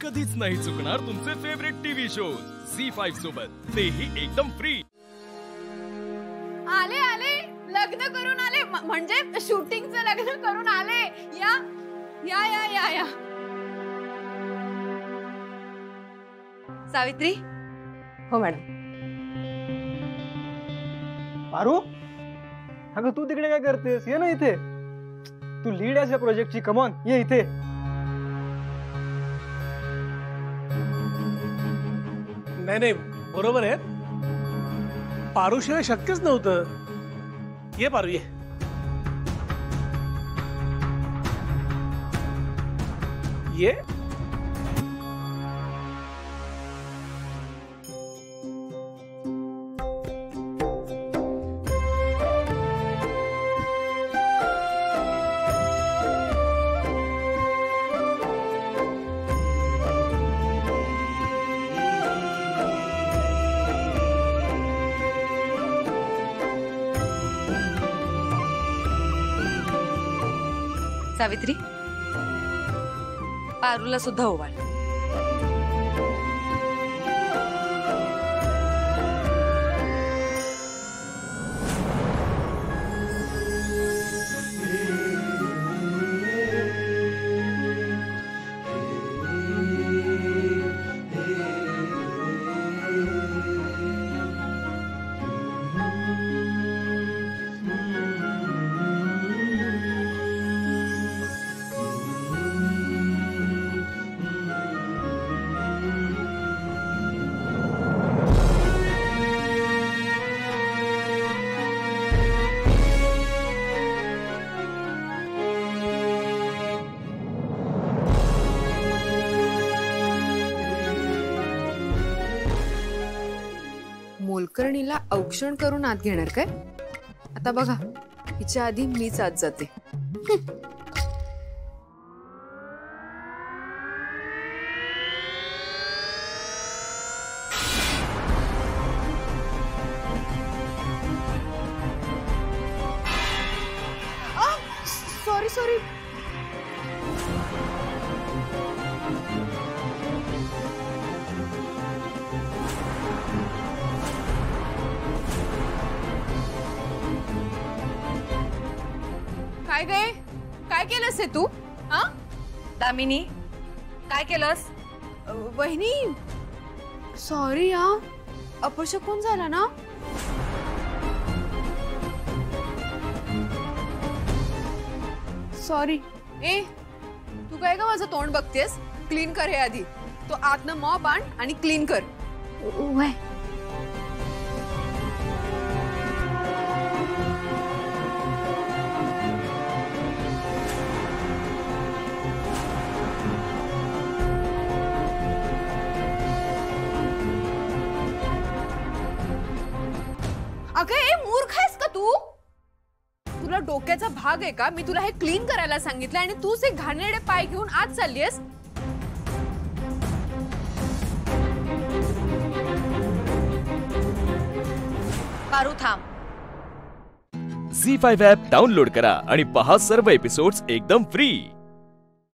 कधीच नाही चुकणार तुमचे फेवरेट टीव्ही शोज झी5 सोबत, तेही एकदम फ्री। आले आले लग्न करून आले, म्हणजे शूटिंगचं लग्न करून आले। या या या या या सावित्री। हो मॅडम। पारू, अगं तू तिकडे काय करतेस? ये ना इथे, तू लीड आहेस या प्रोजेक्टची। कमॉन ये इथे। नाही बरोबर आहे, पारुशिवाय शक्यच नव्हतं। ये पारू ये। ये सावित्री, पारूला सुद्धा ओवाळ। मोलकर्णीला औक्षण करून आत घेणार काय? आता बघा, हिच्या आधी मीच आत जाते। Sorry sorry. काय गे, काय केलंस हे तू? हा दामिनी, काय केलंस? वहिनी सॉरी हा, अपशकुन झाला ना। सॉरी। ए तू काय का माझं तोंड बघतेस? क्लीन कर हे आधी। तो आतनं मॉप आण आणि क्लीन कर। वय अगं ए मूर्ख आहेस का तू? तुला डोक्याचा भाग आहे का? मी तुला हे क्लीन करायला सांगितलं आणि तूच एक घाणेरडे पाय घेऊन आत चाललीयस। पारू थांब। झी5 ॲप डाउनलोड करा आणि पहा सर्व एपिसोड्स एकदम फ्री।